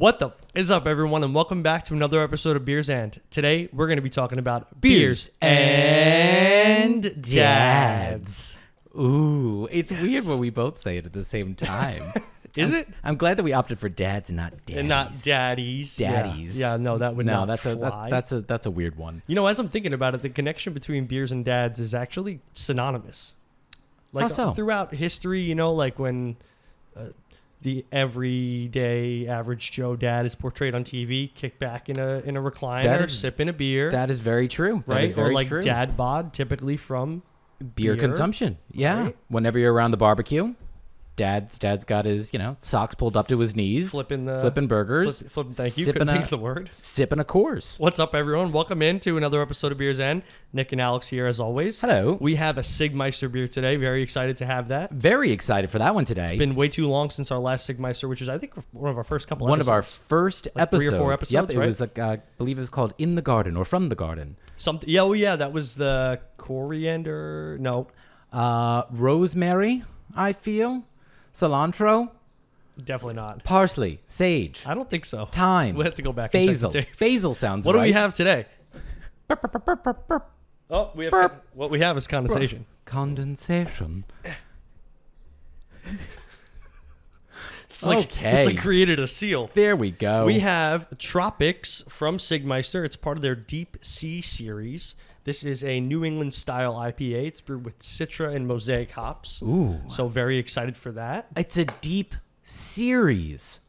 What the is up, everyone, and welcome back to another episode of Beers and. Today, we're going to be talking about beers and dads. Ooh, it's weird when we both say it at the same time. Is it? I'm glad that we opted for dads and not daddies. And not daddies. Daddies. Yeah, no, that would not fly. That's a weird one. You know, as I'm thinking about it, the connection between beers and dads is actually synonymous. Like, how so? Throughout history, you know, like when the everyday average Joe dad is portrayed on TV, kicked back in a recliner, sipping a beer. That is very true. That right? is very or like true. dad bod, typically from beer consumption. Yeah. Right? Whenever you're around the barbecue, dad's got his, socks pulled up to his knees, flipping burgers, thank you. Couldn't think of the word. Sipping a Coors. What's up, everyone? Welcome into another episode of Beers End. Nick and Alex here, as always. Hello. We have a Czig Meister beer today. Very excited to have that. Very excited for that one today. It's been way too long since our last Czig Meister, which is, I think, one of our first couple episodes. One of our first episodes. 3 or 4 episodes, Yep, right? it was, I believe it was called In the Garden or From the Garden. Something. Yeah, oh yeah, that was the coriander. No. Rosemary, I feel. Cilantro. Definitely not. Parsley. Sage. I don't think so. Thyme. We'll have to go back Basil. and check the tapes. Basil sounds What right. do we have today? Burp, burp, burp, burp, burp. Oh, what we have is condensation. Condensation. It's like, Okay. It's like created a seal. There we go. We have Tropics from Czig Meister. It's part of their Deep Sea series. This is a New England style IPA. It's brewed with Citra and Mosaic hops. Ooh. So very excited for that. It's a deep series.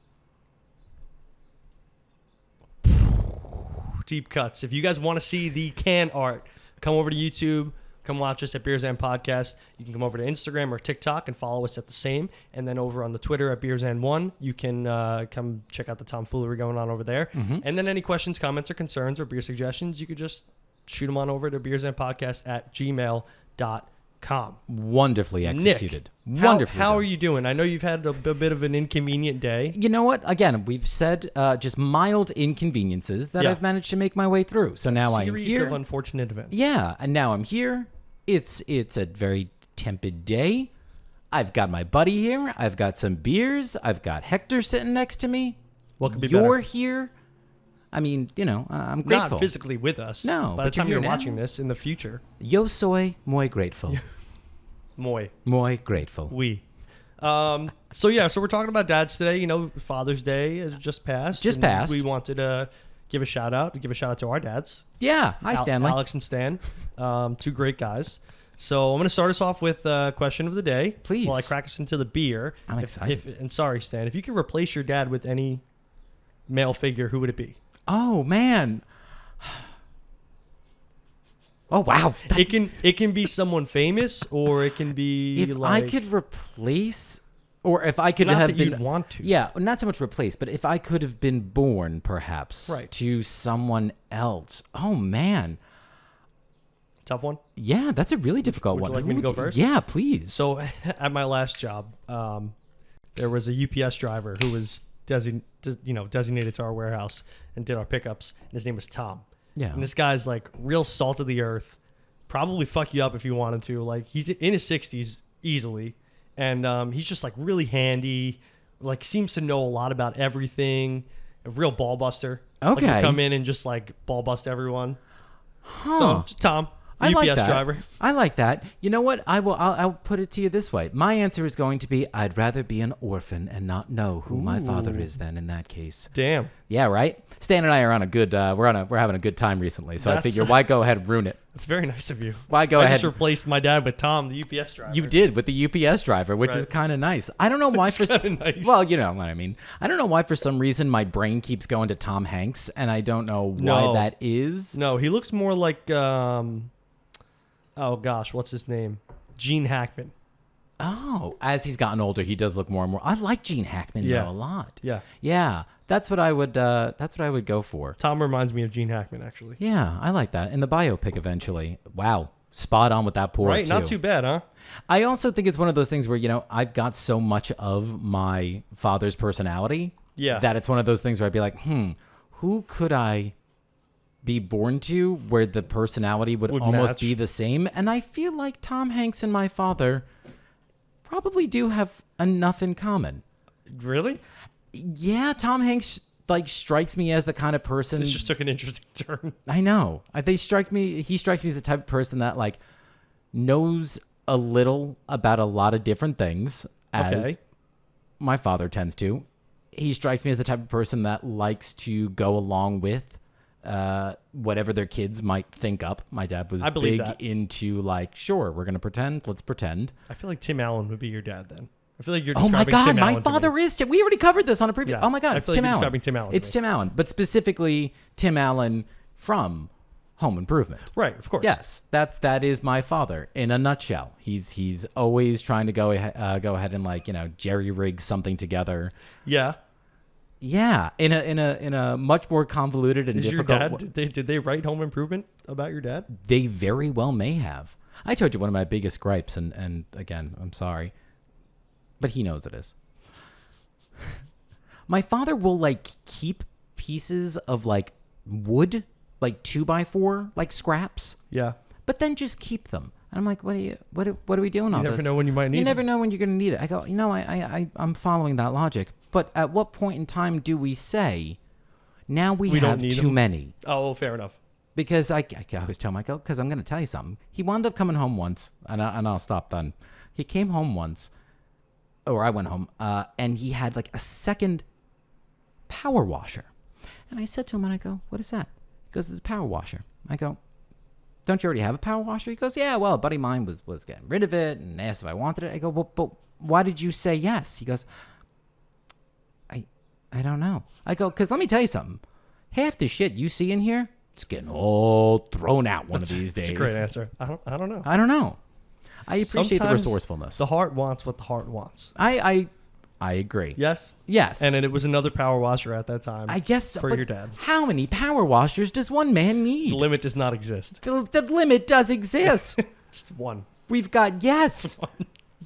Deep cuts. If you guys want to see the can art, come over to YouTube. Come watch us at Beers and Podcast. You can come over to Instagram or TikTok and follow us at the same. And then over on the Twitter at Beers and One, you can come check out the tomfoolery going on over there. Mm-hmm. And then any questions, comments, or concerns or beer suggestions, you could just shoot them on over to beersandpodcast@gmail.com. Wonderfully executed. Nick, Wonderfully how done. are you doing? I know you've had a bit of an inconvenient day. You know what? Again, we've said just mild inconveniences that Yeah. I've managed to make my way through. So now I'm Series here. of unfortunate events. Yeah, and now I'm here. It's a very tepid day. I've got my buddy here. I've got some beers. I've got Hector sitting next to me. What could be You're better? here. I mean, I'm grateful. Not physically with us. No, By the but you're time you're here now. watching this in the future. Yo soy muy grateful. Muy. Muy grateful. We. So we're talking about dads today. You know, Father's Day has just passed. Just and passed. We wanted to give a shout out to our dads. Yeah. Hi, Stanley. Alex and Stan. Two great guys. So I'm going to start us off with question of the day. Please. While I crack us into the beer. I'm excited. And sorry, Stan, if you could replace your dad with any male figure, who would it be? Oh, man. Oh, wow. It can be someone famous, or it can be If like, I could replace, or if I could not have that been, you'd want to. yeah, not so much replace, but if I could have been born, perhaps, Right. to someone else. Oh man, Tough one. yeah, that's a really difficult would one. you like me to go first? Yeah, please. So at my last job, there was a UPS driver who was designated to our warehouse and did our pickups. And his name was Tom. yeah, And this guy's like real salt of the earth. Probably fuck you up if you wanted to. Like, he's in his 60s easily. And he's just like really handy. Like, seems to know a lot about everything. A real ball buster. Like, Okay. he'll come in and just like ball bust everyone. huh. So just Tom, I UPS like that. driver. I like that. You know what? I'll put it to you this way. My answer is going to be I'd rather be an orphan and not know who my father is then in that case. Damn. Yeah, right? Stan and I are on a good we're having a good time recently. So I That's- figure why go ahead and ruin it? That's very nice of you. Why go I ahead? just replaced my dad with Tom, the UPS driver. You did with the UPS driver, which is Right. kind of nice. I don't know why It's for kinda nice. well, you know what I mean. I don't know why for some reason my brain keeps going to Tom Hanks, and I don't know why No. that is. No, he looks more like oh gosh, what's his name? Gene Hackman. Oh, as he's gotten older, he does look more and more. I like Gene Hackman Yeah. though a lot. Yeah. Yeah, that's what I would go for. Tom reminds me of Gene Hackman, actually. Yeah, I like that. In the biopic eventually. Wow. Spot on with that pour Right? Not too bad, huh? I also think it's one of those things where, I've got so much of my father's personality Yeah. that it's one of those things where I'd be like, who could I be born to where the personality would almost match. be the same? And I feel like Tom Hanks and my father probably do have enough in common. Really? Yeah, Tom Hanks like strikes me as the kind of person. This just took an interesting turn. I know. He strikes me as the type of person that like knows a little about a lot of different things, as my father tends to. He strikes me as the type of person that likes to go along with whatever their kids might think up. My dad was big into like, sure, we're going to pretend. Let's pretend. I feel like Tim Allen would be your dad then. I feel like you're oh my describing God, Tim my Allen father is Tim. We already covered this on a previous. Yeah. Oh my God, I it's feel like Tim you're Allen. describing Tim Allen to It's me. Tim Allen, but specifically Tim Allen from Home Improvement. Right, of course. Yes, that is my father in a nutshell. He's always trying to go ahead and like, you know, jerry rig something together. Yeah. Yeah, in a much more convoluted and difficult. Your dad, did they write Home Improvement about your dad? They very well may have. I told you one of my biggest gripes, and again, I'm sorry, but he knows it is. My father will like keep pieces of like wood, like 2x4, like scraps. Yeah. But then just keep them. And I'm like, what are we doing all this? You never know when you might need You never them. know when you're going to need it. I go, you know, I'm following that logic. But at what point in time do we say, now we don't have need too them? many? Oh, well, fair enough. Because I always tell him, I go, because I'm going to tell you something. He wound up coming home once, and I'll stop then. He came home once, or I went home, and he had like a second power washer. And I said to him, and I go, what is that? He goes, it's a power washer. I go, don't you already have a power washer? He goes, yeah, well, a buddy of mine was getting rid of it and asked if I wanted it. I go, well, but why did you say yes? He goes, I don't know. I go, because let me tell you something. Half the shit you see in here, it's getting all thrown out one of these days. That's a great answer. I don't know. I don't know. I appreciate Sometimes the resourcefulness. The heart wants what the heart wants. I agree. Yes? Yes. And it was another power washer at that time. I guess so, for but your dad. How many power washers does one man need? The limit does not exist. The limit does exist. It's one. We've got yes.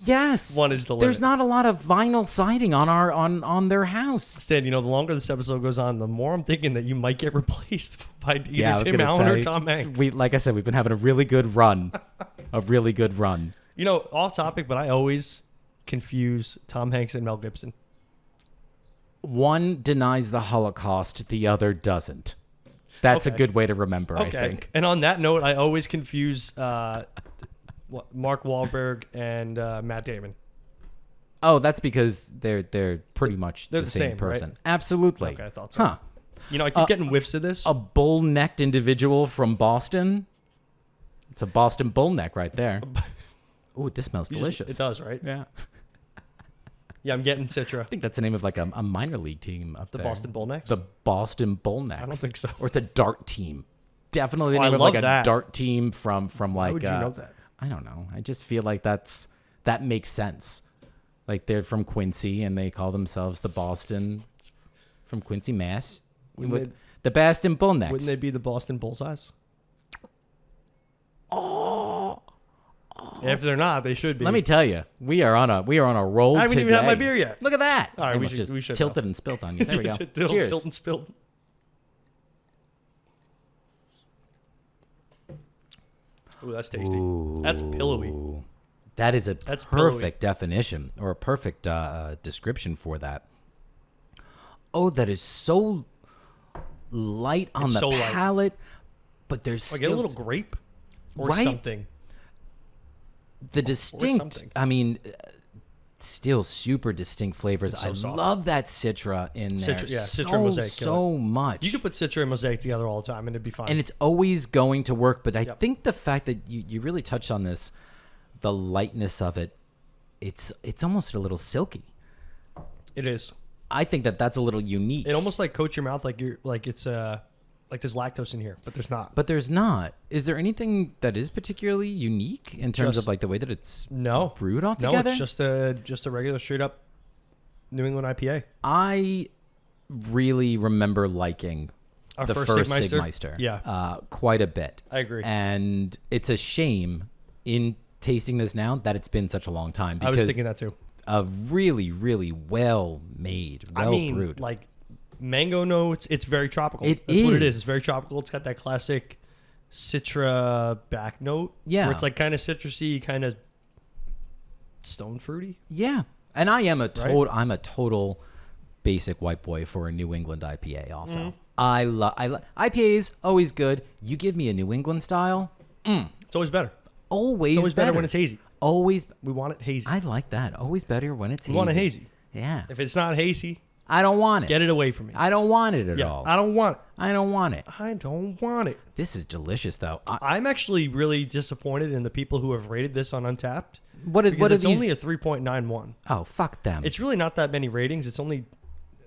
Yes. One is the There's limit. not a lot of vinyl siding on their house. Stan, you know, the longer this episode goes on, the more I'm thinking that you might get replaced by I either was Tim gonna Allen or say, Tom Hanks. Like I said, we've been having a really good run. You know, off topic, but I always confuse Tom Hanks and Mel Gibson. One denies the Holocaust, the other doesn't. That's a Okay. good way to remember, Okay. I think. And on that note, I always confuse Mark Wahlberg and Matt Damon. Oh, that's because they're pretty much They're the the same same, person. right? Absolutely. Okay, I thought so. Huh. You know, I keep getting whiffs of this. A bull-necked individual from Boston. It's a Boston bull neck right there. Ooh, this smells delicious. It does, right? Yeah. Yeah, I'm getting Citra. I think that's the name of like a minor league team up The there. Boston Bullnecks? The Boston Bullnecks. I don't think so. Or it's a dart team. Definitely the Oh, I name of love like that. a dart team from like. Why would you know that? I don't know. I just feel like that makes sense. Like they're from Quincy and they call themselves the Boston from Quincy, Mass. Wouldn't The Boston Bullnecks. Wouldn't they be the Boston Bullseyes? Oh. If they're not, they should be. Let me tell you, we are on a roll I haven't today. even had my beer yet. Look at that. All right, I we almost should just go. tilted and spilt on you. There we go. Cheers. Tilt and spilled. Ooh, that's tasty. That's pillowy. That is a That's perfect definition or a perfect description for that. Oh, that is so light on It's the so light. palate, but there's I still get a little grape or Right? something. the distinct. something. I mean, still super distinct flavors. so I soft. love that Citra in there. Citra, yeah, so, Citra Mosaic, kill so much. You could put Citra and Mosaic together all the time, and it'd be fine. And it's always going to work. But I Yep. think the fact that you really touched on this, the lightness of it, it's almost a little silky. It is. I think that's a little unique. It almost like coats your mouth like you're like it's like there's lactose in here, but there's not. But there's not. Is there anything that is particularly unique in terms of Just- like the way that it's No. brewed all No, together? it's just a regular straight up New England IPA. I really remember liking Our the first first Czig Czig Meister? Meister Yeah. quite a bit. I agree. And it's a shame in tasting this now that it's been such a long time I because was thinking that too. a really, really well made, well I mean, brewed. like mango notes. It's very tropical. It That's what it is. is. It's very tropical. It's got that classic Citra back note. Yeah. Where it's like kind of citrusy, kind of stone fruity. Yeah, and I'm a total basic white boy for a New England IPA also. I love IPAs, always good. You give me a New England style, It's always better. always, It's always better when it's hazy. Always. We want it hazy. I like that. Always better when it's We hazy. want it hazy. Yeah. If it's not hazy, I don't want it. get it away from me. I don't want it at Yeah, all. I don't want it. I don't want it. I don't want it. This is delicious, though. I'm actually really disappointed in the people who have rated this on Untapped. What are It's these? only a 3.91. Oh, fuck them. It's really not that many ratings. It's only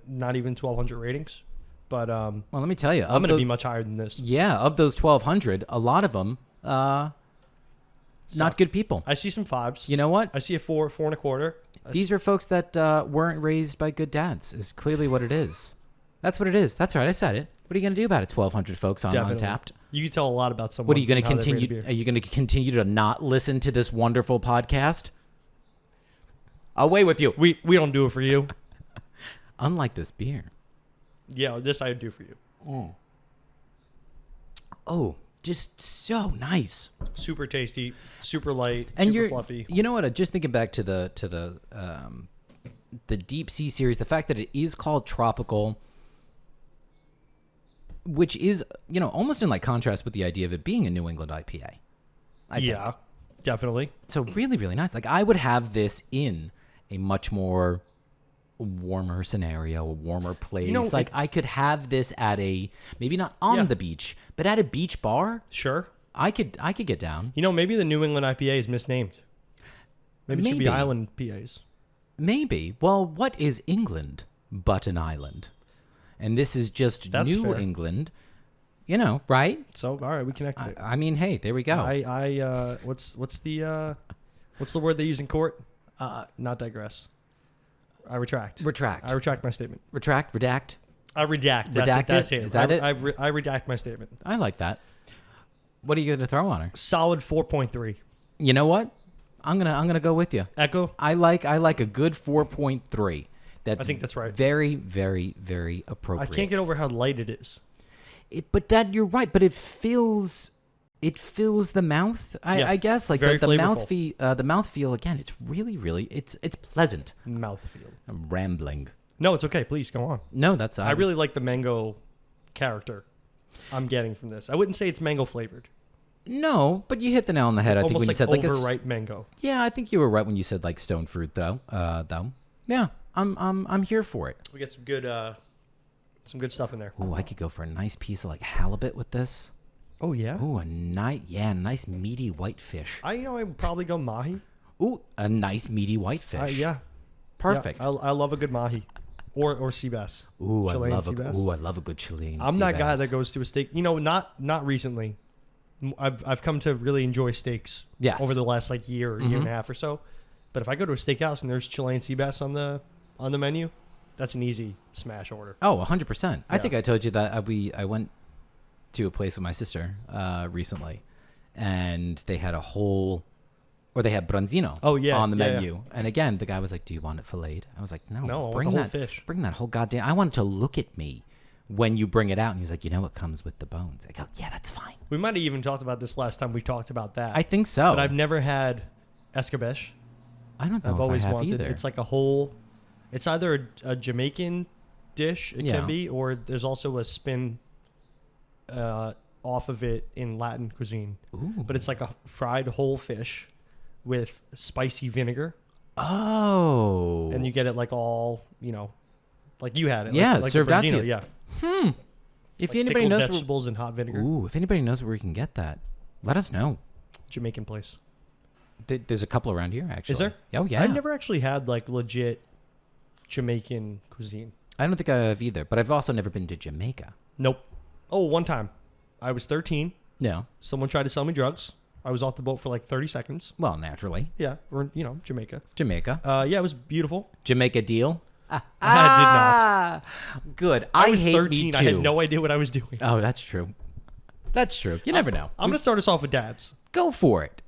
not even 1,200 ratings. But well, let me tell you. I'm going to be much higher than this. Yeah, of those 1,200, a lot of them, not good people. I see some fives. You know what? I see a 4.25. These are folks that weren't raised by good dads, is clearly what it is. That's what it is. That's right. I said it. What are you going to do about it? 1,200 folks on Definitely. Untapped. You can tell a lot about someone. What are you going to from how they rate a continue? beer. Are you going to continue to not listen to this wonderful podcast? Away with you. We don't do it for you. Unlike this beer. Yeah, this I do for you. Oh, just so nice. Super tasty, super light, And super you're, fluffy. you know what? Just thinking back to the Deep Sea series, the fact that it is called tropical, which is almost in like contrast with the idea of it being a New England IPA. I think. Yeah, definitely. So really, really nice. Like I would have this in a much more warmer scenario, a warmer place. Like I could have this at a maybe not on the beach, but at a beach bar. Sure. I could get down. Maybe the New England IPA is misnamed. Maybe it should be Maybe. Island PAs. Maybe. Well, what is England but an island? And this is just That's New fair. England. Right? So all right, we connected it. I mean, hey, there we go. What's the word they use in court? Not digress. I retract. Retract. I retract my statement. Retract, redact. I redact. Redact That's it? it. Is that it? I redact my statement. I like that. What are you going to throw on her? Solid 4.3. You know what? I'm gonna go with you. Echo. I like a good 4.3. I think that's right. Very, very, very appropriate. I can't get over how light it is. But you're right. But it fills the mouth. I guess like very the flavorful. mouthfeel again. It's really, really it's pleasant. Mouthfeel. I'm rambling. No, it's okay. Please go on. No, that's I really like the mango character I'm getting from this. I wouldn't say it's mango flavored. No, but you hit the nail on the head. I think Almost when you said like overripe mango. Yeah, I think you were right when you said like stone fruit though. Yeah, I'm here for it. We get some good stuff in there. Ooh, I could go for a nice piece of like halibut with this. Oh yeah. Ooh, nice meaty whitefish. I would probably go mahi. Ooh, a nice meaty whitefish. Yeah. Perfect. Yeah, I love a good mahi, or sea bass. Ooh, Chilean I sea bass. love a good Chilean. I'm sea that guy bass. that goes to a steak. Not recently. I've come to really enjoy steaks. Yes. Over the last like year or year and a half or so. But if I go to a steakhouse and there's Chilean sea bass on the menu, that's an easy smash order. Oh, 100%. I Yeah. think I told you that I went to a place with my sister recently, and they had they had branzino on the menu. And again, the guy was like, "Do you want it filleted?" I was like, "No, No, I want bring the whole that fish. Bring that whole goddamn. I want it to look at me when you bring it out." And he was like, "You know what comes with the bones?" I go, "Yeah, that's fine." We might have even talked about this last time we talked about that. I think so. But I've never had escabeche. I don't know I've if always I have wanted. either. It's like a whole. It's either a Jamaican dish, it Yeah. can be, or there's also a spin off of it in Latin cuisine. Ooh. But it's like a fried whole fish with spicy vinegar, Oh. and you get it like all like you had it. Yeah, like served the out to Branzino, you. Yeah. If Like anybody pickled knows, vegetables and hot vinegar. ooh, if anybody knows where we can get that, let us know. Jamaican place. There's a couple around here, actually. Is there? Oh, yeah. I've never actually had like legit Jamaican cuisine. I don't think I have either, but I've also never been to Jamaica. Nope. Oh, one time. I was 13. No. Someone tried to sell me drugs. I was off the boat for like 30 seconds. Well, naturally. Yeah, or Jamaica. Jamaica. Yeah, it was beautiful. Jamaica deal? I Good. I was hate 13. me too. I had no idea what I was doing. Oh, that's true. That's true. You never know. I'm gonna start us off with dads. Go for it.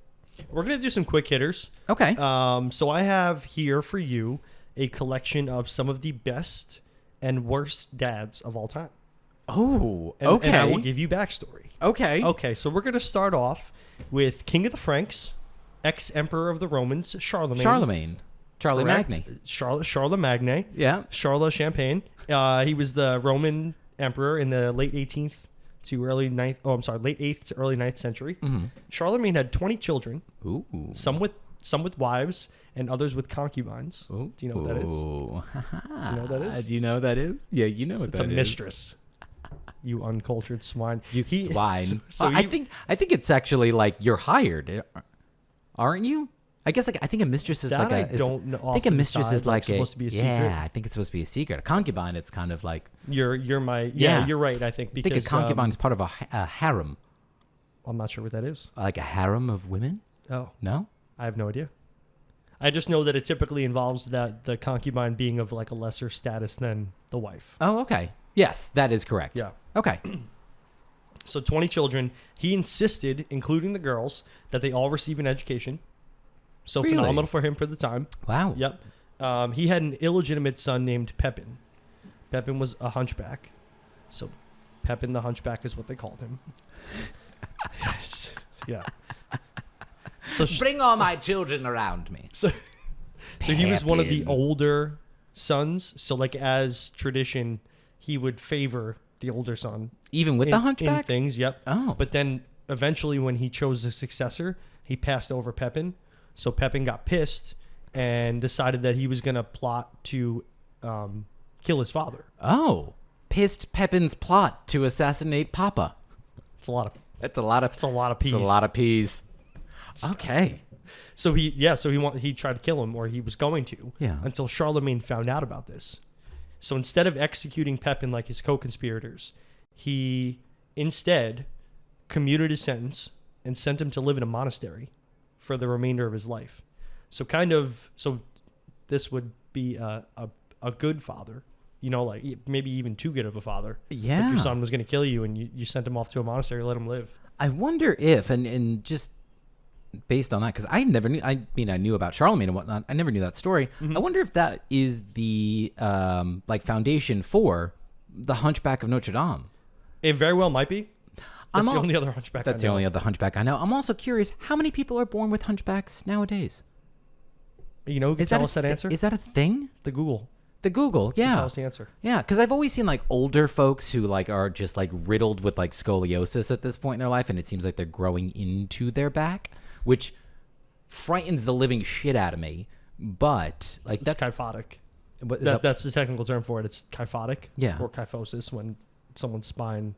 We're gonna do some quick hitters. Okay. So I have here for you a collection of some of the best and worst dads of all time. Oh, And, okay. And I will give you backstory. Okay. Okay, so we're gonna start off with King of the Franks, ex-Emperor of the Romans, Charlemagne. Charlemagne. Charlie Correct. Magny. Charles Magny. Yeah. Charles Champagne. He was the Roman emperor in the late 18th to early 9th. Oh, I'm sorry, late 8th to early 9th century. Mm-hmm. Charlemagne had 20 children. Ooh. Some with wives and others with concubines. Ooh. Do you know what that is? Do you know what that is? Do you know what that is? Yeah, you know what It's that a is. mistress. You uncultured swine. You swine. So I think it's actually like you're hired, aren't you? I guess I think a mistress is like a. I don't know. I think a mistress is like supposed to be a secret. Yeah, I think it's supposed to be a secret. A concubine, it's kind of like. You're my Yeah. You're right. I think I because think a concubine is part of a harem, I'm not sure what that is. like a harem of women. Oh, No. I have no idea. I just know that it typically involves that the concubine being of like a lesser status than the wife. Oh, okay. Yes, that is correct. Yeah. Okay. So 20 children. He insisted, including the girls, that they all receive an education. So Really? phenomenal for him for the time. Wow. Yep. He had an illegitimate son named Pepin. Pepin was a hunchback. So Pepin the hunchback is what they called him. Yes. Yeah. So Bring all my children around me. So he was one of the Pepin. older sons. So like as tradition, he would favor the older son. Even with in, the in hunchback? things, yep. Oh. But then eventually when he chose a successor, he passed over Pepin. So Pepin got pissed and decided that he was going to plot to kill his father. Oh. Pissed Pepin's plot to assassinate Papa. It's a lot of That's a lot of. it's a lot of peas. It's a lot of peas. Okay. So he tried to kill him, or he was going to. Yeah. Until Charlemagne found out about this. So instead of executing Pepin like his co-conspirators, he instead commuted his sentence and sent him to live in a monastery for the remainder of his life. So this would be a good father, like maybe even too good of a father. Yeah. Like your son was going to kill you, and you sent him off to a monastery, let him live. I wonder if, and just based on that, because I never knew, I knew about Charlemagne and whatnot. I never knew that story. Mm-hmm. I wonder if that is the foundation for the Hunchback of Notre Dame. It very well might be. That's the al- only other hunchback I That's the know. only other hunchback I know. I'm also curious, how many people are born with hunchbacks nowadays? Who can tell us that answer? Is that a thing? The Google. The Google, yeah. Tell us the answer. Yeah, because I've always seen like older folks who like are just like riddled with like scoliosis at this point in their life, and it seems like they're growing into their back, which frightens the living shit out of me. But like It's kyphotic. what is That's the technical term for it. It's kyphotic. Yeah. Or kyphosis, when someone's spine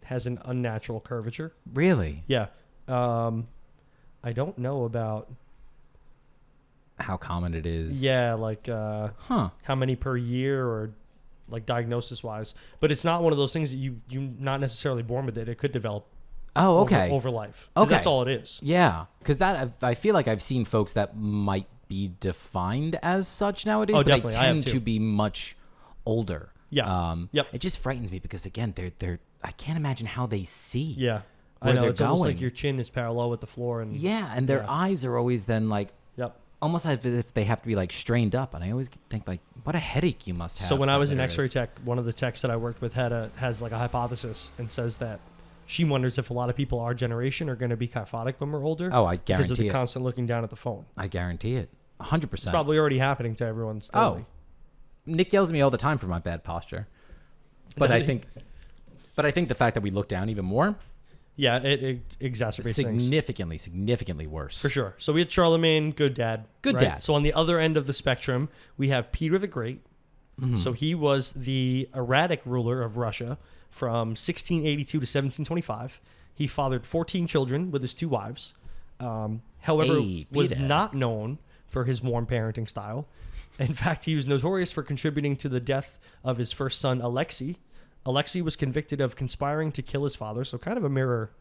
has an unnatural curvature. really Yeah. I don't know about. how common it is. Yeah, like Huh. how many per year, or like diagnosis wise. But it's not one of those things that you not necessarily born with it. It could develop. Oh, okay. Over life. 'Cause Okay. That's all it is. Yeah, because I feel like I've seen folks that might be defined as such nowadays, Oh, but definitely. they I have tend too. to be much older. Yeah. Yep. It just frightens me because again, they're I can't imagine how they see. Yeah. I Where know. they're It's almost like going. your chin is parallel with the floor, and Yeah, and their Yeah. eyes are always then like Yep. almost as if they have to be like strained up, and I always think like, what a headache you must have. So when I for was an their- X-ray tech, one of the techs that I worked with has like a hypothesis and says that she wonders if a lot of people our generation are going to be kyphotic when we're older. Oh, I because of guarantee the it. constant looking down at the phone. I guarantee it, 100%. It's probably already happening to everyone. Slowly. Nick yells at me all the time for my bad posture, but I think the fact that we look down even more, Yeah, it exacerbates things. significantly worse. For sure. So we had Charlemagne, good dad. Good right? dad. So on the other end of the spectrum, we have Peter the Great. Mm-hmm. So he was the erratic ruler of Russia from 1682 to 1725. He fathered 14 children with his 2 wives. However, Hey, was Peter. not known for his warm parenting style. In fact, he was notorious for contributing to the death of his first son, Alexei. Alexei was convicted of conspiring to kill his father, so kind of a mirror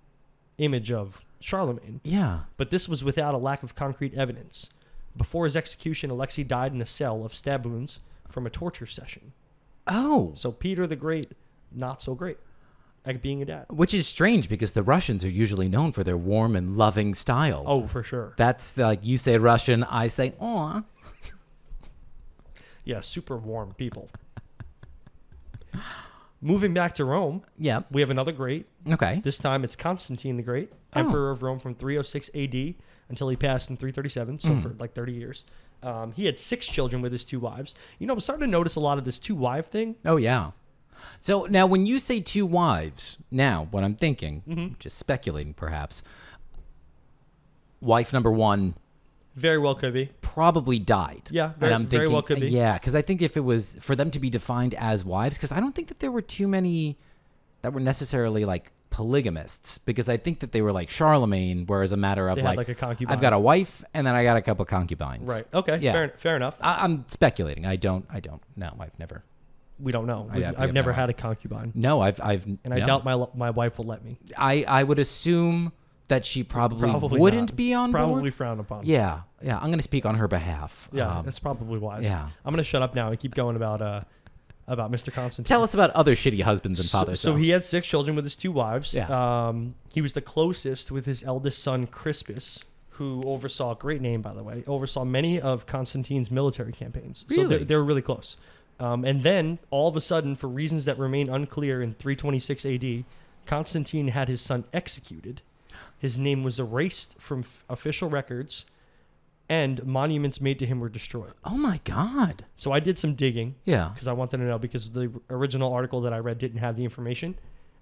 image of Charlemagne. Yeah. But this was without a lack of concrete evidence. Before his execution, Alexei died in a cell of stab wounds from a torture session. Oh. So Peter the Great, not so great at being a dad. Which is strange because the Russians are usually known for their warm and loving style. Oh, for sure. That's like you say Russian, I say aw. Yeah, super warm people. moving back to Rome, Yeah. we have another great. Okay. This time it's Constantine the Great, Emperor of Rome from 306 AD until he passed in 337, so for like 30 years. He had 6 children with his 2 wives. You know, I'm starting to notice a lot of this 2-wife thing. Oh, yeah. So now when you say 2 wives, now what I'm thinking, just speculating perhaps, wife number 1 Very well could be. probably died. Yeah, and I'm very thinking, well could be. Yeah, because I think if it was for them to be defined as wives, because I don't think that there were too many that were necessarily like polygamists, because I think that they were like Charlemagne, whereas a matter of They had like a concubine. I've got a wife and then I got a couple concubines. Right. Okay. Yeah. Fair enough. I'm speculating. I don't know. I've never. We don't know. I have I've never no had a concubine, No, I've and I no. doubt my wife will let me. I would assume that she probably wouldn't not. be on Probably board. frowned upon. Yeah. I'm going to speak on her behalf. Yeah, that's probably wise. yeah. I'm gonna shut up now and keep going about Mr. Constantine. Tell us about other shitty husbands and fathers. So he had 6 children with his 2 wives. Yeah. He was the closest with his eldest son, Crispus, who oversaw, great name, by the way, oversaw many of Constantine's military campaigns. So Really? they were really close. And then, all of a sudden, for reasons that remain unclear, in 326 AD, Constantine had his son executed. His name was erased from official records, and monuments made to him were destroyed. Oh my God. So I did some digging. Yeah. Because I wanted to know, because the original article that I read didn't have the information.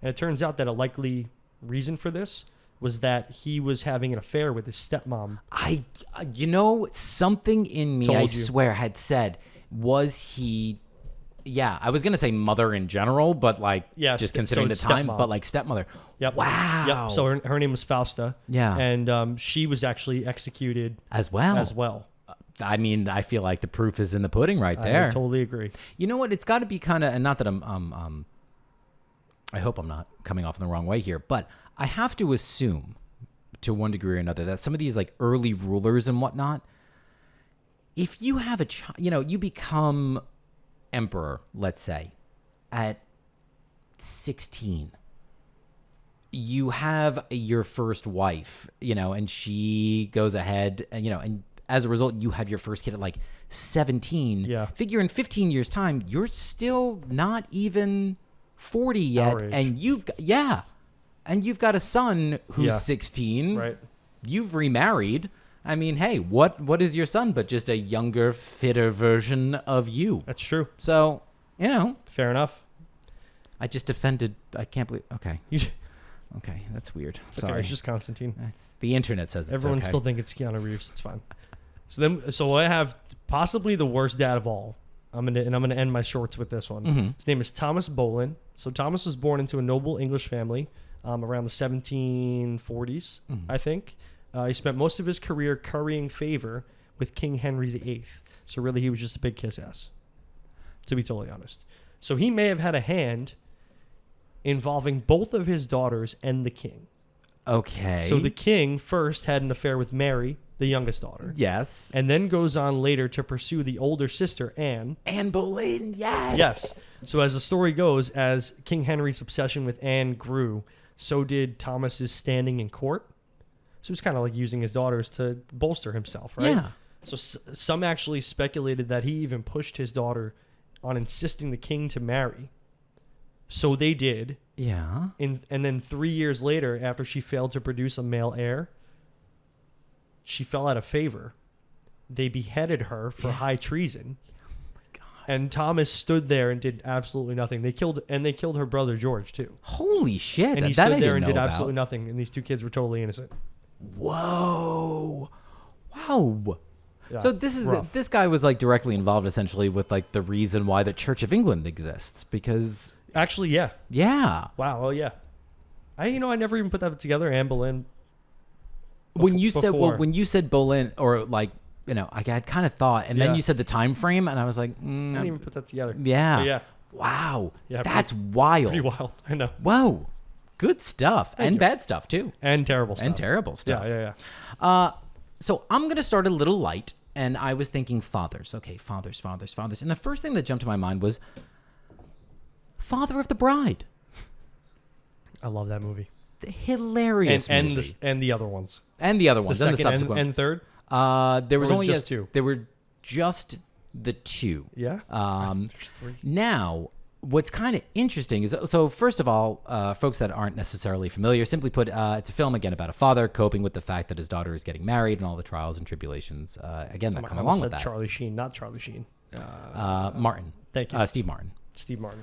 And it turns out that a likely reason for this was that he was having an affair with his stepmom. Something in me, Told I you. swear, had said, was he, I was going to say mother in general, but like, Yeah, just so considering the it's time, stepmom. but like stepmother. Yep. Wow. Yep. So her name was Fausta. Yeah. And she was actually executed As well. I mean, I feel like the proof is in the pudding right there. I totally agree. You know what? It's got to be kind of, and not that I hope I'm not coming off in the wrong way here, but I have to assume to one degree or another that some of these like early rulers and whatnot, if you have a child, you become emperor, let's say, at 16, you have your first wife, and she goes ahead and, and as a result, you have your first kid at like 17. Yeah. Figure in 15 years time, you're still not even 40 yet. Our age. And you've got a son who's Yeah. 16. Right. You've remarried. I mean, hey, what is your son but just a younger, fitter version of you? That's true. So, Fair enough. I just defended. I can't believe. Okay. You, Okay. That's weird. it's Sorry. okay. It's just Constantine. The internet says it's Everyone okay. still think it's Keanu Reeves. It's fine. So I have possibly the worst dad of all. I'm gonna end my shorts with this one. Mm-hmm. His name is Thomas Bohlen. So Thomas was born into a noble English family around the 1740s, Mm-hmm. I think. He spent most of his career currying favor with King Henry VIII. So really, he was just a big kiss ass, to be totally honest. So he may have had a hand involving both of his daughters and the king. Okay. So the king first had an affair with Mary, the youngest daughter. Yes. And then goes on later to pursue the older sister, Anne. Anne Boleyn. Yes. Yes. So as the story goes, as King Henry's obsession with Anne grew, so did Thomas's standing in court. So he was kind of like using his daughters to bolster himself, right? Yeah. So some actually speculated that he even pushed his daughter on insisting the king to marry. So they did. Yeah. And then 3 years later, after she failed to produce a male heir, she fell out of favor. They beheaded her for high treason. And Thomas stood there and did absolutely nothing. They killed her brother George too. Holy shit. And he that stood I there didn't and did know about. absolutely nothing. And these 2 kids were totally innocent. Whoa. Wow. Yeah, So rough. this guy was like directly involved essentially with like the reason why the Church of England exists, because Actually, yeah. yeah. Wow. Oh, yeah. I never even put that together. Anne Boleyn. When you said before. when you said Boleyn, or like, I had kind of thought, and then Yeah. you said the time frame, and I was like, I didn't even put that together. yeah. But yeah. Wow. Yeah, That's wild. Pretty wild. I know. Whoa. Good stuff. Thank and you. bad stuff too. And terrible stuff. And terrible stuff. Yeah. So I'm going to start a little light, and I was thinking fathers. Okay, fathers. And the first thing that jumped to my mind was Father of the Bride. I love that movie. The hilarious movie. And the other ones. And the other ones. The and the second subsequent. and third. There was Or only just 2? There were just the 2. Yeah. There's 3. Now, what's kind of interesting is, so first of all, folks that aren't necessarily familiar, simply put, it's a film, again, about a father coping with the fact that his daughter is getting married and all the trials and tribulations, again, that come along with that. Charlie Sheen, not Charlie Sheen. Martin. Thank you. Steve Martin. Steve Martin.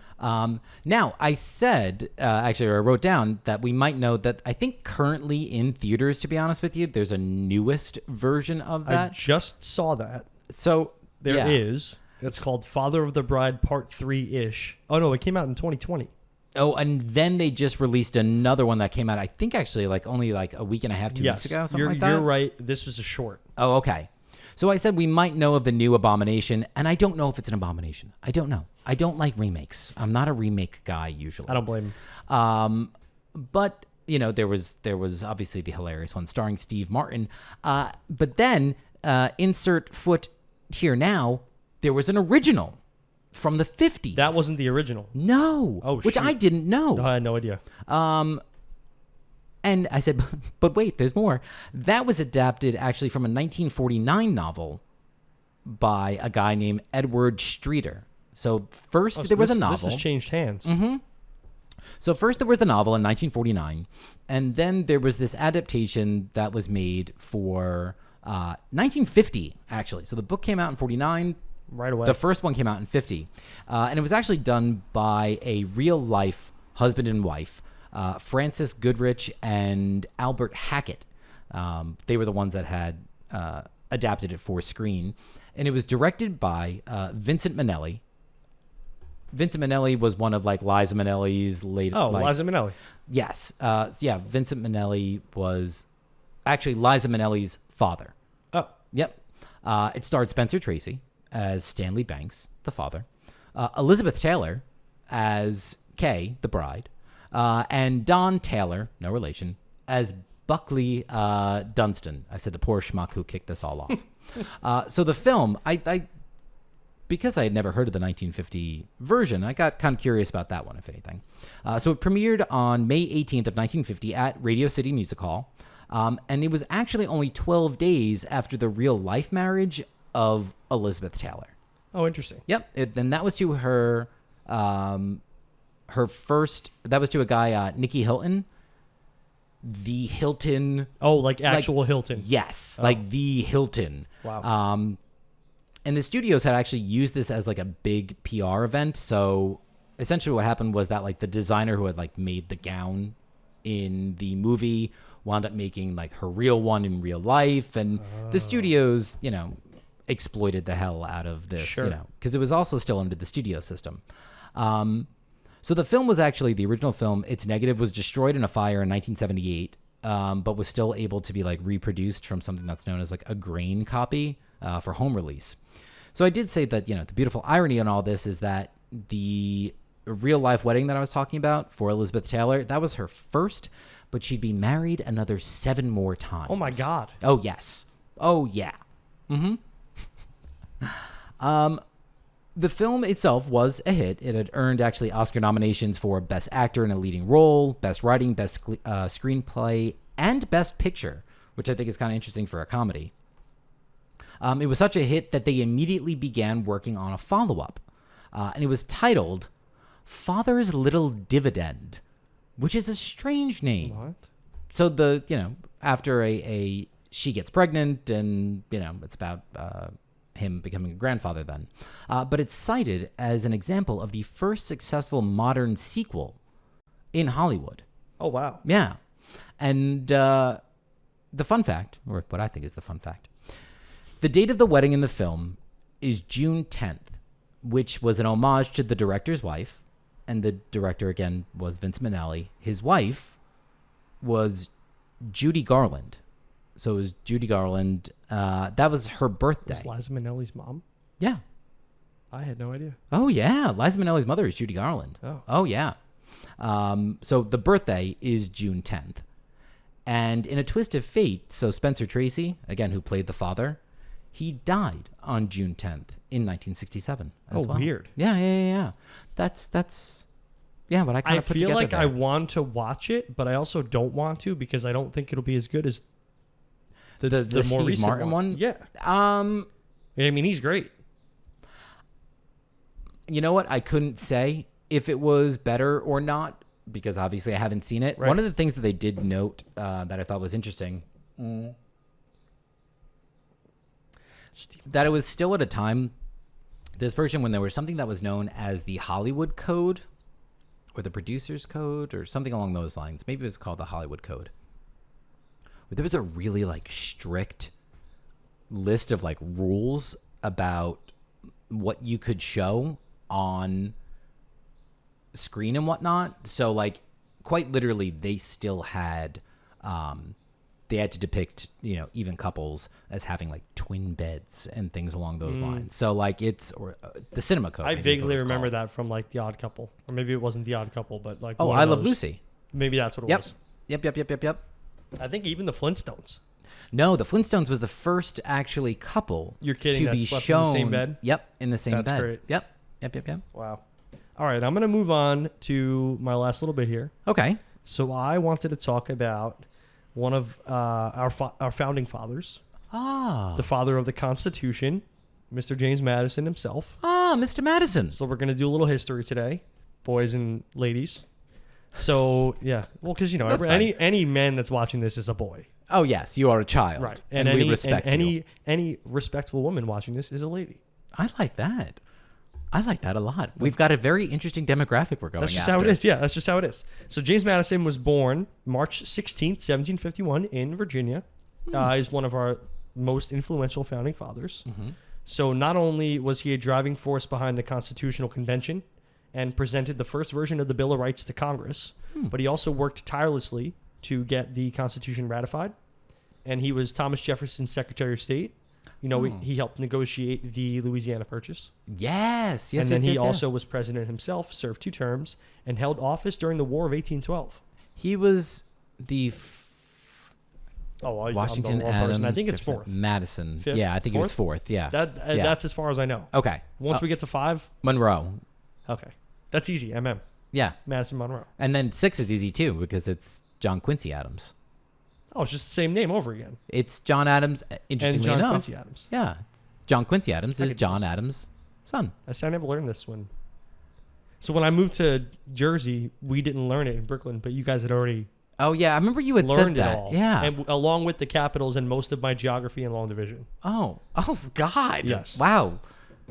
Now, I said, actually, or I wrote down that we might know that I think currently in theaters, to be honest with you, there's a newest version of that. I just saw that. So There is. It's called Father of the Bride Part 3-ish. Oh, no, it came out in 2020. Oh, and then they just released another one that came out, I think, actually, like only like a week and a half, 2 weeks ago, something like that. You're right. This was a short. Oh, okay. So I said we might know of the new Abomination, and I don't know if it's an abomination. I don't know. I don't like remakes. I'm not a remake guy usually. I don't blame him. But there was obviously the hilarious one starring Steve Martin. But then insert foot here now. There was an original from the 50s. That wasn't the original. No. Oh, which shoot. I didn't know. No, I had no idea. And I said, but wait, there's more. That was adapted actually from a 1949 novel by a guy named Edward Streeter. So first there was a novel. This has changed hands. Mm-hmm. So first there was the novel in 1949, and then there was this adaptation that was made for 1950, actually. So the book came out in 49. Right away. The first one came out in 50. And it was actually done by a real-life husband and wife, Francis Goodrich and Albert Hackett. They were the ones that had adapted it for screen. And it was directed by Vincent Minnelli. Vincent Minnelli was one of like Liza Minnelli's late. Oh, Liza Minnelli. Yes. Vincent Minnelli was actually Liza Minnelli's father. Oh. Yep. It starred Spencer Tracy as Stanley Banks, the father, Elizabeth Taylor as Kay, the bride, and Don Taylor, no relation, as Buckley Dunstan. I said the poor schmuck who kicked this all off. So the film, I because I had never heard of the 1950 version, I got kind of curious about that one, if anything. So it premiered on May 18th of 1950 at Radio City Music Hall. And it was actually only 12 days after the real-life marriage of Elizabeth Taylor. Oh, interesting. Yep. Then that was to her first, that was to a guy, Nicky Hilton. The Hilton. Oh, like actual Hilton. Yes. Like the Hilton. Wow. And the studios had actually used this as like a big PR event. So essentially what happened was that like the designer who had like made the gown in the movie wound up making like her real one in real life. And the studios, exploited the hell out of this, Sure. Because it was also still under the studio system. So the film was actually, the original film, its negative was destroyed in a fire in 1978, but was still able to be like reproduced from something that's known as like a grain copy for home release. So I did say that, the beautiful irony in all this is that the real life wedding that I was talking about for Elizabeth Taylor, that was her first, but she'd be married another 7 more times. Oh my God. Oh, yes. Oh, yeah. Mm-hmm. The film itself was a hit. It had earned actually Oscar nominations for Best Actor in a Leading Role, Best Writing, Best Screenplay, and Best Picture, which I think is kind of interesting for a comedy. It was such a hit that they immediately began working on a follow-up, and it was titled Father's Little Dividend, which is a strange name. What? So after she gets pregnant, and it's about him becoming a grandfather then. But it's cited as an example of the first successful modern sequel in Hollywood. Oh, wow. Yeah. And the fun fact, or what I think is the fun fact, the date of the wedding in the film is June 10th, which was an homage to the director's wife. And the director, again, was Vince Minnelli. His wife was Judy Garland. So it was Judy Garland. That was her birthday. Was Liza Minnelli's mom? Yeah. I had no idea. Oh, yeah. Liza Minnelli's mother is Judy Garland. Oh yeah. So the birthday is June 10th. And in a twist of fate, so Spencer Tracy, again, who played the father, he died on June 10th in 1967 as well. Weird. Yeah. That's yeah, but I kind of put together feel like there. I want to watch it, but I also don't want to because I don't think it'll be as good as the more Steve recent Martin one. Yeah. I mean, he's great. You know what? I couldn't say if it was better or not, because obviously I haven't seen it. Right. One of the things that they did note that I thought was interesting, that it was still at a time, this version, when there was something that was known as the Hollywood Code or the Producer's Code or something along those lines. Maybe it was called the Hollywood Code. But there was a really like strict list of like rules about what you could show on screen and whatnot. So like quite literally they still had they had to depict, you know, even couples as having like twin beds and things along those lines. So like it's the cinema code. I maybe is what vaguely it's remember called. that from like The Odd Couple, or maybe it wasn't The Odd Couple, but like Oh, one I of Love those. Lucy. Maybe that's what it Yep. was. Yep. I think even the Flintstones. No, the Flintstones was the first actually couple You're kidding, to that be slept in the shown. same bed? Yep, in the same That's bed. great. Yep. Wow. All right, I'm gonna move on to my last little bit here. Okay. So I wanted to talk about one of our founding fathers, the father of the Constitution, Mr. James Madison himself. Mr. Madison. So we're going to do a little history today, boys and ladies. So, yeah. Well, because, you know, That's any man that's watching this is a boy. Oh, yes, you are a child. Right. And we respect you. Any respectful woman watching this is a lady. I like that. I like that a lot. We've got a very interesting demographic we're going That's just after. how it is. Yeah, that's just how it is. So James Madison was born March 16th, 1751 in Virginia. He's one of our most influential founding fathers. So not only was he a driving force behind the Constitutional Convention and presented the first version of the Bill of Rights to Congress, but he also worked tirelessly to get the Constitution ratified. And he was Thomas Jefferson's Secretary of State. You know, he helped negotiate the Louisiana Purchase. Yes. And then he also was president himself, served 2 terms, and held office during the War of 1812. He was the I'm Washington the wrong Adams. person. I think it's Jefferson, 4th. Madison. 5th? Yeah, I think it was 4th? 4th. Yeah. Yeah. Yeah. That's as far as I know. Okay. Once we get to 5, Monroe. okay. That's easy, MM. Yeah. Madison Monroe. And then 6 is easy too because it's John Quincy Adams. Oh, it's just the same name over again. It's John Adams, And interestingly John enough. Quincy Adams. Yeah. John Quincy Adams I is could do John this. Adams' son. I never learned this one. So when I moved to Jersey, we didn't learn it in Brooklyn, but you guys had already Oh, yeah. I remember you had learned said it that. all. Yeah. And along with the capitals and most of my geography and long division. Oh, God. Yes. Wow.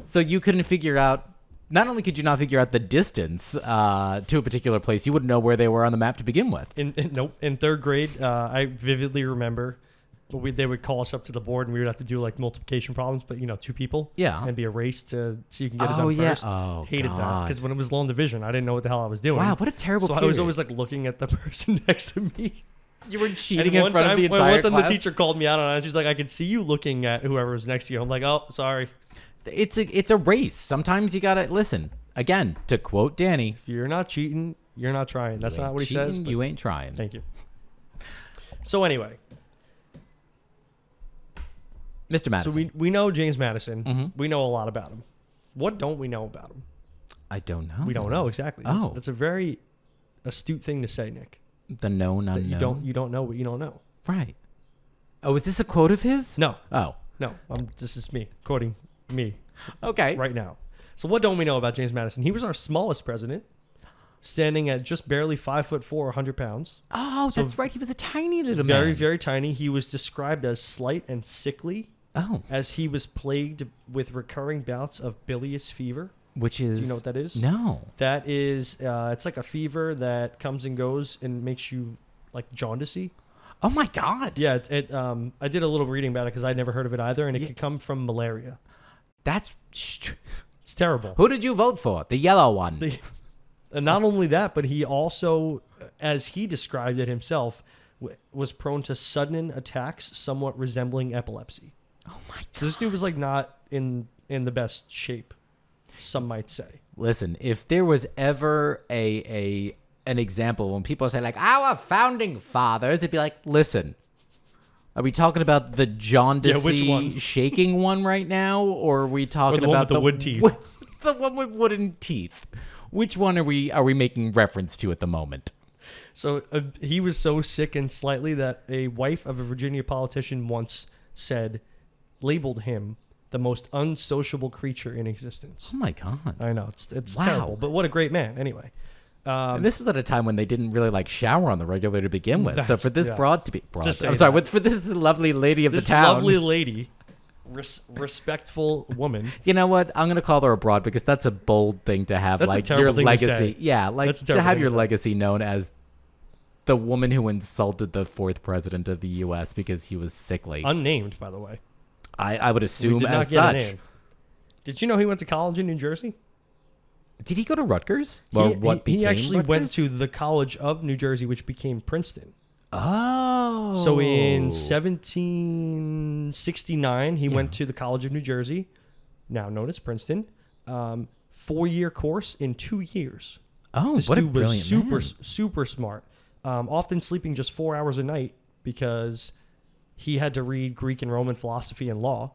So you couldn't figure out, not only could you not figure out the distance to a particular place, you wouldn't know where they were on the map to begin with. In 3rd grade, I vividly remember they would call us up to the board and we would have to do like multiplication problems, but 2 people. Yeah. And be a race so you can get it Oh, done yeah. first. Oh, Hated that God. because when it was long division, I didn't know what the hell I was doing. Wow, what a terrible So I was period. always like looking at the person next to me. You were cheating And in one front time, of the when entire one time class. the teacher called me out on it. She's like, "I could see you looking at whoever was next to you." I'm like, "Oh, sorry. It's a race. Sometimes you gotta listen. Again, to quote Danny, If you're not cheating, you're not trying." That's "You not ain't what he says. cheating, But you ain't trying." thank you. So anyway, Mr. Madison. so we know James Madison. Mhm. We know a lot about him. What don't we know about him? I don't know. We don't know exactly. Oh. That's a very astute thing to say, Nick. The known That unknown. you don't know what you don't know. Right. Oh, is this a quote of his? No, Oh. no. this is me quoting me Okay. right now. So what don't we know about James Madison? He was our smallest president, standing at just barely 5'4", 100 pounds. Oh, So that's right. He was a tiny little man. Very, very tiny. He was described as slight and sickly, Oh, as he was plagued with recurring bouts of bilious fever. which is. Do you know what that is? No. That is, it's like a fever that comes and goes and makes you like jaundicey. Oh my God. Yeah, I did a little reading about it because I'd never heard of it either, and it Yeah. could come from malaria. That's. It's terrible. Who did you vote for? The yellow one. And not only that, but he also, as he described it himself, was prone to sudden attacks somewhat resembling epilepsy. Oh my God. So this dude was like not in the best shape, some might say. Listen, if there was ever an example when people say like our founding fathers, it'd be like, listen, are we talking about the jaundicey which one? shaking one right now, or are we talking the one about with the wood teeth? the one with wooden teeth? Which one are we making reference to at the moment? So he was so sick and slightly that a wife of a Virginia politician once labeled him the most unsociable creature in existence. Oh my God. I know it's Wow. terrible, but what a great man. Anyway, And this was at a time when they didn't really like shower on the regular to begin with. So That's- for this yeah. broad to be broad, Just say I'm sorry, that. for this lovely lady of this the town. lovely lady, respectful woman. You know what? I'm gonna call her a broad because that's a bold thing to have, That's a like terrible your thing to legacy. say. Yeah, like That's a to terrible have thing your to say. legacy known as the woman who insulted the fourth president of the U.S. because he was sickly. Unnamed, by the way. I would We assume did as not get a such. name. Did you know he went to college in New Jersey? Did he go to Rutgers? Well, He actually went Rutgers? to the College of New Jersey, which became Princeton. Oh, So in 1769, he went to the College of New Jersey, now known as Princeton. 4-year course in 2 years. Oh, This what a dude brilliant was man. super smart. Often sleeping just 4 hours a night because he had to read Greek and Roman philosophy and law,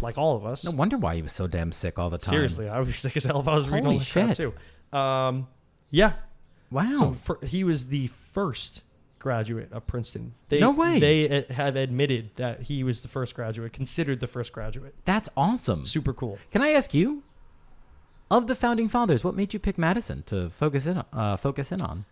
like all of us. No wonder why he was so damn sick all the time. Seriously, I would be sick as hell if I was reading all Holy this crap shit. too. Yeah. Wow. So he was the first graduate of Princeton. No way. They have admitted that he was the first graduate, considered the first graduate. That's awesome. Super cool. Can I ask you, of the founding fathers, what made you pick Madison to focus in on?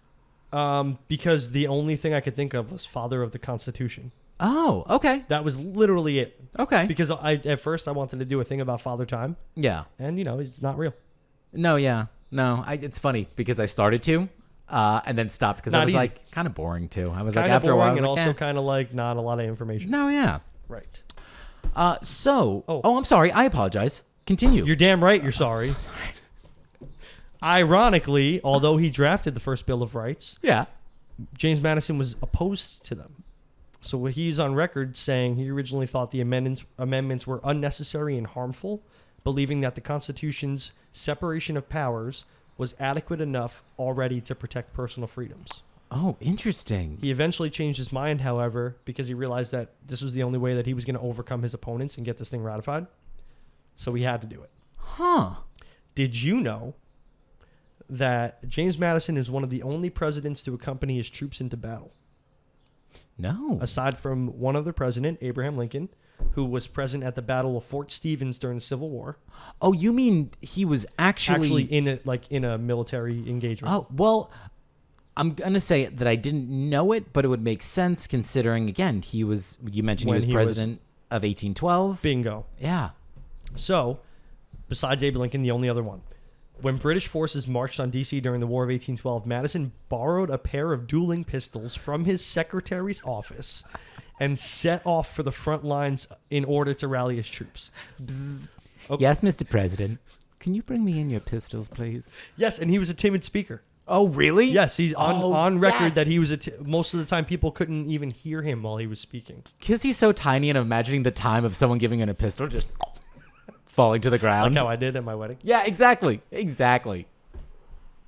Because the only thing I could think of was father of the Constitution. Oh, okay. That was literally it. Okay. Because at first I wanted to do a thing about Father Time, Yeah. and it's not real. No, yeah. No, it's funny because I started to and then stopped because I Not was easy. like kind of boring too. I was Kind like of after a while I boring was and like, also eh. kind of like not a lot of information. No, yeah. Right. Oh, I'm sorry. I apologize. Continue. You're damn right. You're sorry. Ironically, although he drafted the first Bill of Rights, yeah. James Madison was opposed to them. So he's on record saying he originally thought the amendments were unnecessary and harmful, believing that the Constitution's separation of powers was adequate enough already to protect personal freedoms. Oh, interesting. He eventually changed his mind, however, because he realized that this was the only way that he was going to overcome his opponents and get this thing ratified. So he had to do it. Huh. Did you know that James Madison is one of the only presidents to accompany his troops into battle? No. Aside from one other president, Abraham Lincoln, who was present at the Battle of Fort Stevens during the Civil War. Oh, you mean he was actually in a military engagement. Oh, well, I'm going to say that I didn't know it, but it would make sense considering, again, you mentioned When he was he president of 1812. Bingo. Yeah. So, besides Abe Lincoln, the only other one. When British forces marched on D.C. during the War of 1812, Madison borrowed a pair of dueling pistols from his secretary's office and set off for the front lines in order to rally his troops. Okay. Yes, Mr. President. Can you bring me in your pistols, please? Yes, and he was a timid speaker. Oh, really? Yes, he's on record yes. that he was most of the time people couldn't even hear him while he was speaking. Because he's so tiny and imagining the time of someone giving him a pistol just falling to the ground. Like how I did at my wedding. Yeah, exactly. Exactly.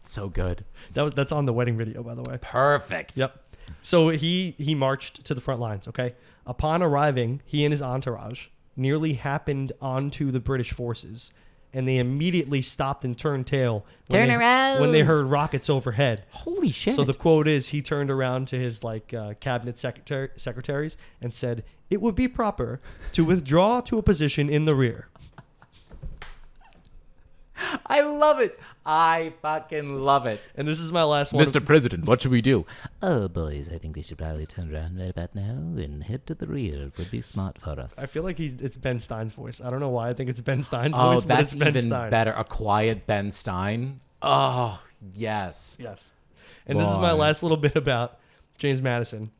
So good. That's on the wedding video, by the way. Perfect. Yep. So he marched to the front lines, okay? Upon arriving, he and his entourage nearly happened onto the British forces, and they immediately stopped and turned tail when when they heard rockets overhead. Holy shit. So the quote is, he turned around to his cabinet secretaries and said, "It would be proper to withdraw to a position in the rear." I love it. I fucking love it. And this is my last one. Mr. President, what should we do? Oh, boys, I think we should probably turn around right about now and head to the rear. It would be smart for us. I feel like it's Ben Stein's voice. I don't know why I think it's Ben Stein's Oh, voice, but that's it's Ben even Stein. better. A quiet Ben Stein. Oh, yes. Yes. And this is my Boy. last little bit about James Madison.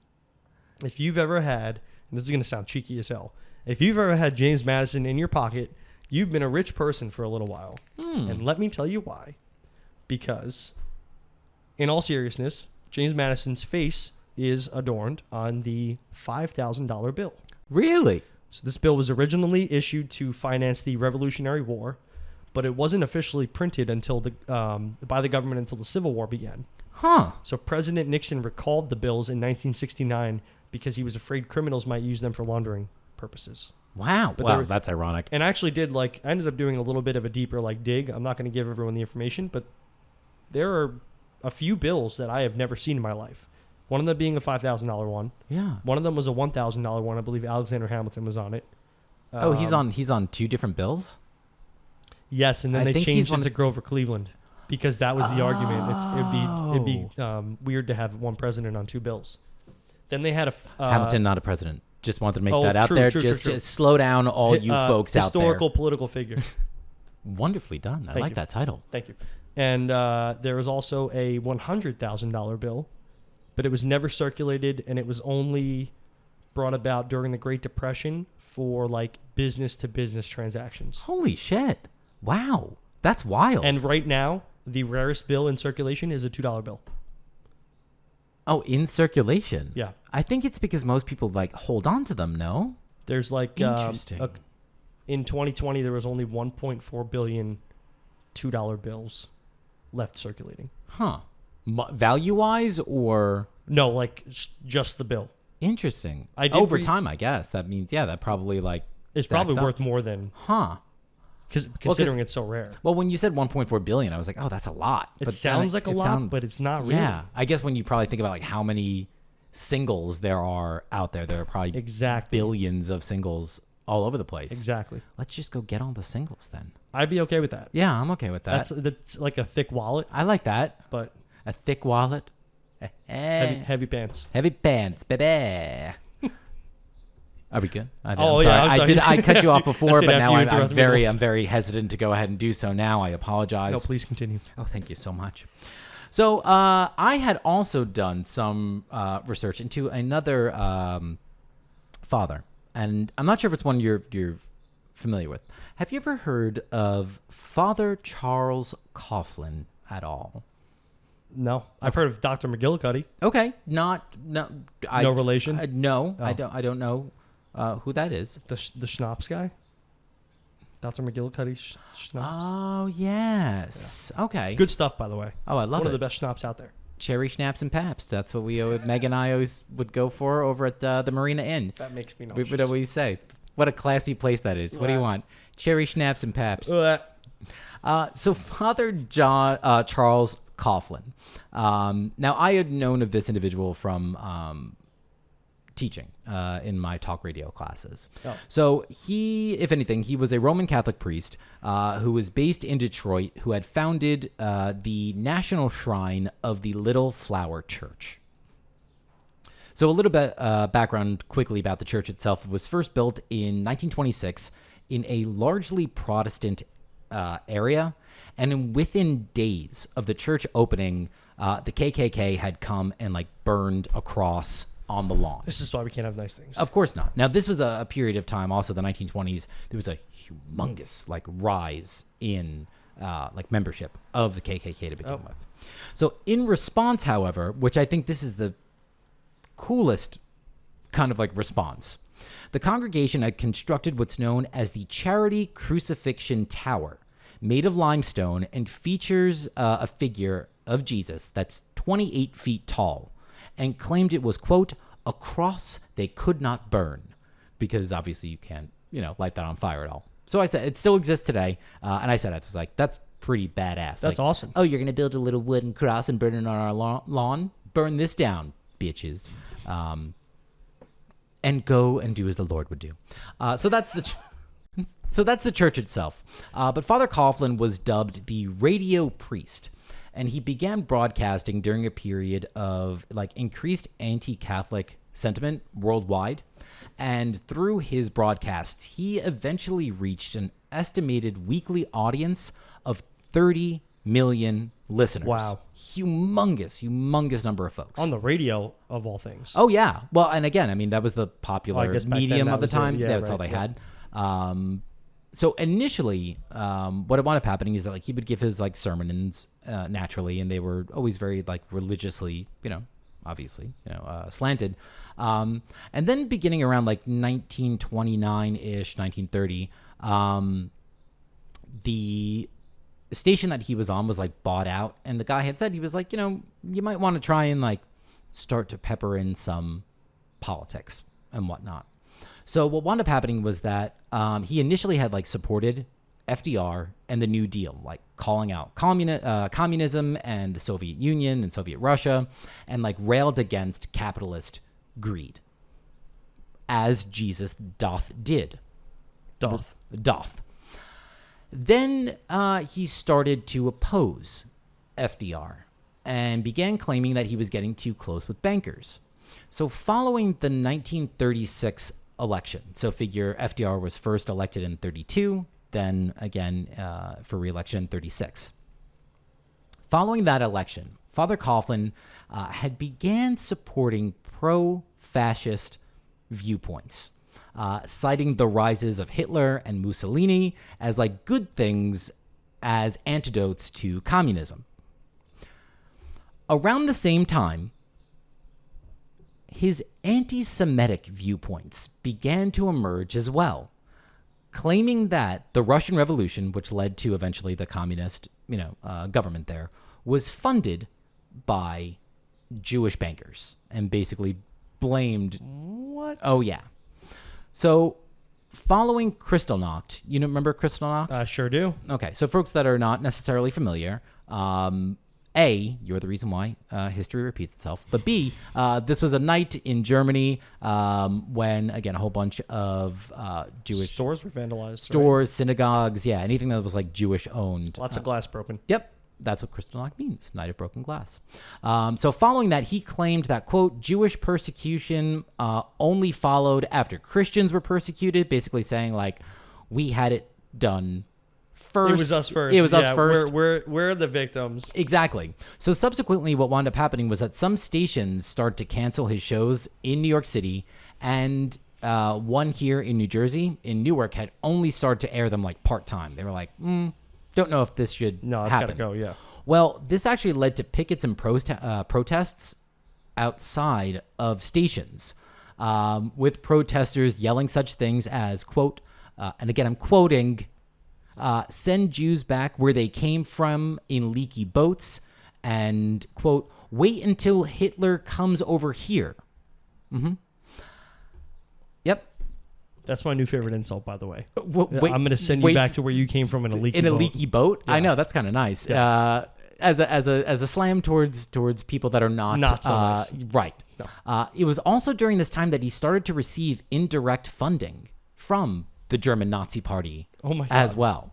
If you've ever had, and this is going to sound cheeky as hell, if you've ever had James Madison in your pocket, you've been a rich person for a little while. And let me tell you why. Because, in all seriousness, James Madison's face is adorned on the $5,000 bill. Really? So this bill was originally issued to finance the Revolutionary War, but it wasn't officially printed until by the government until the Civil War began. Huh. So President Nixon recalled the bills in 1969 because he was afraid criminals might use them for laundering purposes. Wow. But Wow, there- that's ironic. And I actually did I ended up doing a little bit of a deeper dig. I'm not going to give everyone the information, but there are a few bills that I have never seen in my life. One of them being a $5,000 one. Yeah. One of them was a $1,000 one. I believe Alexander Hamilton was on it. He's on 2 different bills? Yes, and then I they think changed it to Grover Cleveland because that was the argument. It'd be weird to have one president on 2 bills. Then they had a Hamilton, not a president. Just wanted to make that out true, there. True. Just slow down, all you folks out there. Historical political figure. Wonderfully done. I like that title. Thank you. And there was also a $100,000 bill, but it was never circulated, and it was only brought about during the Great Depression for like business-to-business transactions. Holy shit. Wow. That's wild. And right now, the rarest bill in circulation is a $2 bill. Oh, in circulation? Yeah. I think it's because most people like hold on to them, no? There's like Interesting. In 2020, there was only 1.4 billion $2 bills left circulating. Huh. Value-wise or? No, like just the bill. Interesting. Over time, I guess. That means, yeah, that probably like it's probably worth more than. Huh. Considering it's so rare. Well, when you said 1.4 billion, I was like, oh, that's a lot. It sounds like a lot, but it's not really. Yeah. I guess when you probably think about like how many singles there are out there, there are probably billions of singles all over the place. Exactly. Let's just go get all the singles then. I'd be okay with that. Yeah, I'm okay with that. That's like a thick wallet. I like that. But a thick wallet. Heavy pants. Heavy pants, baby. Are we good? I'm sorry. I cut you off before, but now I'm very hesitant to go ahead and do so now. I apologize. No, please continue. Oh, thank you so much. So I had also done some research into another father, and I'm not sure if it's one you're familiar with. Have you ever heard of Father Charles Coughlin at all? No, I've heard of Dr. McGillicuddy. Okay, no relation. No, I don't know who that is. The schnapps guy. Dr. McGillicuddy schnapps. Oh yes, yeah. Okay. Good stuff, by the way. Oh, I love it. One of the best schnapps out there. Cherry schnapps and Pabst. That's what Meg and I always would go for over at the Marina Inn. That makes me nauseous. We would always say, "What a classy place that is." What do you want? Cherry schnapps and Pabst. So Father Charles Coughlin. Now, I had known of this individual from teaching in my talk radio classes. Oh. So he, if anything, he was a Roman Catholic priest who was based in Detroit, who had founded the National Shrine of the Little Flower Church. So a little bit background quickly about the church itself. It was first built in 1926 in a largely Protestant area. And within days of the church opening, the KKK had come and like burned a cross on the lawn. This is why we can't have nice things. Of course not. Now, this was a period of time, also the 1920s. There was a humongous like rise in like membership of the KKK to begin with. So in response, however, which I think this is the coolest kind of like response, the congregation had constructed what's known as the Charity Crucifixion Tower, made of limestone and features a figure of Jesus that's 28 feet tall, and claimed it was, quote, a cross they could not burn, because obviously you can't, light that on fire at all. So I said, it still exists today, and I said, I was like, that's pretty badass. That's awesome. Oh, you're going to build a little wooden cross and burn it on our lawn? Burn this down, bitches. And go and do as the Lord would do. So that's the church itself. But Father Coughlin was dubbed the radio priest, and he began broadcasting during a period of like increased anti-Catholic sentiment worldwide. And through his broadcasts, he eventually reached an estimated weekly audience of 30 million listeners. Wow. Humongous number of folks. On the radio, of all things. Oh, yeah. Well, and again, I mean, that was the popular medium of the time. That's all they had. So initially, what wound up happening is that like he would give his like sermons naturally, and they were always very like religiously, obviously, slanted. And then beginning around like 1929-ish, 1930, the station that he was on was like bought out, and the guy had said, he was like, you might want to try and like start to pepper in some politics and whatnot. So what wound up happening was that he initially had like supported FDR and the New Deal, like calling out communism and the Soviet Union and Soviet Russia, and like railed against capitalist greed, as Jesus did. Doth. Then he started to oppose FDR and began claiming that he was getting too close with bankers. So following the 1936 election, so figure FDR was first elected in 32, then again for re-election in 36. Following that election, Father Coughlin had began supporting pro-fascist viewpoints, citing the rises of Hitler and Mussolini as like good things as antidotes to communism. Around the same time, his anti-Semitic viewpoints began to emerge as well, claiming that the Russian Revolution, which led to eventually the communist, government there, was funded by Jewish bankers, and basically blamed. What? Oh yeah. So, following Kristallnacht, you remember Kristallnacht? I sure do. Okay, so folks that are not necessarily familiar, A, you're the reason why history repeats itself. But B, this was a night in Germany when, again, a whole bunch of Jewish Stores were vandalized. stores, synagogues, anything that was like Jewish owned. Lots of glass broken. Yep. That's what Kristallnacht means, Night of Broken Glass. So following that, he claimed that, quote, Jewish persecution only followed after Christians were persecuted, basically saying, like, we had it done first. It was us first. It was us first. We're the victims. Exactly. So subsequently, what wound up happening was that some stations started to cancel his shows in New York City, and one here in New Jersey, in Newark, had only started to air them like part-time. They were like, don't know if this should No, it's happen. gotta go, yeah. Well, this actually led to pickets and protests outside of stations, with protesters yelling such things as, quote, and again, I'm quoting, send Jews back where they came from in leaky boats, and, quote, wait until Hitler comes over here. Yep. That's my new favorite insult, by the way. Wait, I'm going to send you back to where you came from in a leaky boat. In a leaky boat? Yeah. I know, that's kind of nice. Yeah. As a slam towards people that are not so nice. Right. No. It was also during this time that he started to receive indirect funding from the German Nazi Party as well.